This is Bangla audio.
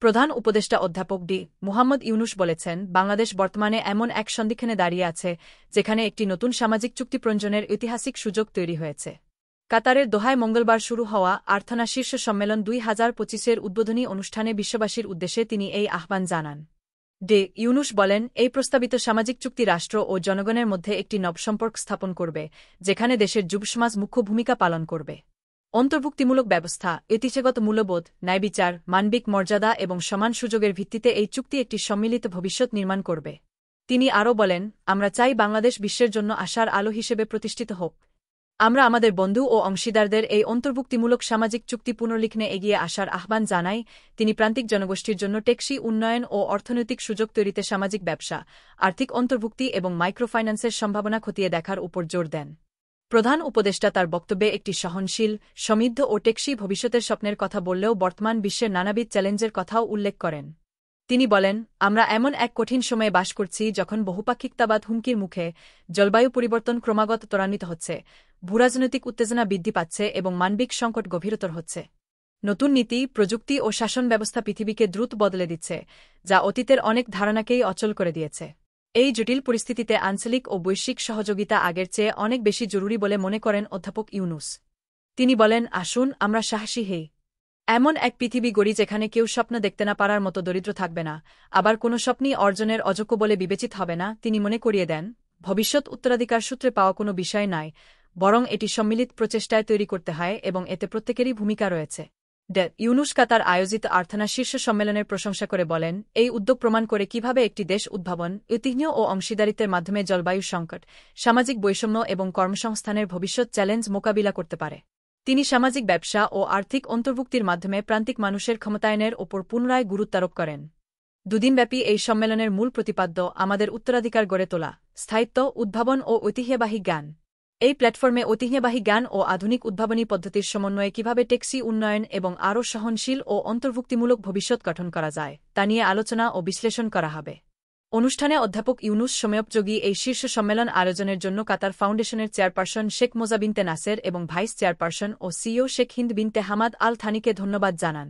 প্রধান উপদেষ্টা অধ্যাপক মুহাম্মদ ইউনুস বলেছেন, বাংলাদেশ বর্তমানে এমন এক সন্ধিক্ষণে দাঁড়িয়ে আছে যেখানে একটি নতুন সামাজিক চুক্তি প্রণয়নের ঐতিহাসিক সুযোগ তৈরি হয়েছে। কাতারের দোহায় মঙ্গলবার শুরু হওয়া আর্থনা শীর্ষ সম্মেলন 2025-এর উদ্বোধনী অনুষ্ঠানে বিশ্ববাসীর উদ্দেশ্যে তিনি এই আহ্বান জানান। ইউনুস বলেন, এই প্রস্তাবিত সামাজিক চুক্তি রাষ্ট্র ও জনগণের মধ্যে একটি নবসম্পর্ক স্থাপন করবে, যেখানে দেশের যুবসমাজ মুখ্য ভূমিকা পালন করবে। অন্তর্ভুক্তিমূলক ব্যবস্থা, ঐতিহ্যগত মূল্যবোধ, ন্যায়বিচার, মানবিক মর্যাদা এবং সমান সুযোগের ভিত্তিতে এই চুক্তি একটি সম্মিলিত ভবিষ্যৎ নির্মাণ করবে। তিনি আরও বলেন, আমরা চাই বাংলাদেশ বিশ্বের জন্য আশার আলো হিসেবে প্রতিষ্ঠিত হোক। আমরা আমাদের বন্ধু ও অংশীদারদের এই অন্তর্ভুক্তিমূলক সামাজিক চুক্তি পুনর্লিখনে এগিয়ে আসার আহ্বান জানাই। তিনি প্রান্তিক জনগোষ্ঠীর জন্য টেকসই উন্নয়ন ও অর্থনৈতিক সুযোগ তৈরিতে সামাজিক ব্যবসা, আর্থিক অন্তর্ভুক্তি এবং মাইক্রোফাইন্যান্সের সম্ভাবনা খতিয়ে দেখার উপর জোর দেন। প্রধান উপদেষ্টা তার বক্তব্যে একটি সহনশীল, সমৃদ্ধ ও টেকসই ভবিষ্যতের স্বপ্নের কথা বললেও বর্তমান বিশ্বের নানাবিধ চ্যালেঞ্জের কথাও উল্লেখ করেন। তিনি বলেন, আমরা এমন এক কঠিন সময়ে বাস করছি যখন বহুপাক্ষিকতাবাদ হুমকির মুখে, জলবায়ু পরিবর্তন ক্রমাগত ত্বরান্বিত হচ্ছে, ভূরাজনৈতিক উত্তেজনা বৃদ্ধি পাচ্ছে এবং মানবিক সংকট গভীরতর হচ্ছে। নতুন নীতি, প্রযুক্তি ও শাসন ব্যবস্থা পৃথিবীকে দ্রুত বদলে দিচ্ছে, যা অতীতের অনেক ধারণাকেই অচল করে দিয়েছে। এই জটিল পরিস্থিতিতে আঞ্চলিক ও বৈশ্বিক সহযোগিতা আগের চেয়ে অনেক বেশি জরুরি বলে মনে করেন অধ্যাপক ইউনুস। তিনি বলেন, আসুন আমরা সাহসী হই। এমন এক পৃথিবী গড়ি যেখানে কেউ স্বপ্ন দেখতে না পারার মতো দরিদ্র থাকবে না, আবার কোনো স্বপ্নই অর্জনের অযোগ্য বলে বিবেচিত হবে না। তিনি মনে করিয়ে দেন, ভবিষ্যৎ উত্তরাধিকার সূত্রে পাওয়া কোনো বিষয় নয়, বরং এটি সম্মিলিত প্রচেষ্টায় তৈরি করতে হয় এবং এতে প্রত্যেকেরই ভূমিকা রয়েছে। ইউনুস কাতার আয়োজিত আর্থনা শীর্ষ সম্মেলনের প্রশংসা করে বলেন, এই উদ্যোগ প্রমাণ করে কিভাবে একটি দেশ উদ্ভাবন, ঐতিহ্য ও অংশীদারিত্বের মাধ্যমে জলবায়ু সংকট, সামাজিক বৈষম্য এবং কর্মসংস্থানের ভবিষ্যৎ চ্যালেঞ্জ মোকাবিলা করতে পারে। তিনি সামাজিক ব্যবসা ও আর্থিক অন্তর্ভুক্তির মাধ্যমে প্রান্তিক মানুষের ক্ষমতায়নের ওপর পুনরায় গুরুত্বারোপ করেন। দুদিনব্যাপী এই সম্মেলনের মূল প্রতিপাদ্য আমাদের উত্তরাধিকার গড়ে তোলা, স্থায়িত্ব, উদ্ভাবন ও ঐতিহ্যবাহী জ্ঞান। এই প্ল্যাটফর্মে ঐতিহ্যবাহী জ্ঞান ও আধুনিক উদ্ভাবনী পদ্ধতির সমন্বয়ে কিভাবে টেকসই উন্নয়ন এবং আরও সহনশীল ও অন্তর্ভুক্তিমূলক ভবিষ্যৎ গঠন করা যায়, তা নিয়ে আলোচনা ও বিশ্লেষণ করা হবে। অনুষ্ঠানে অধ্যাপক ইউনুস সময়োপযোগী এই শীর্ষ সম্মেলন আয়োজনের জন্য কাতার ফাউন্ডেশনের চেয়ারপারসন শেখ মোজা বিনতে নাসের এবং ভাইস চেয়ারপারসন ও সিইও শেখ হিন্দ বিনতে হামাদ আল থানিকে ধন্যবাদ জানান।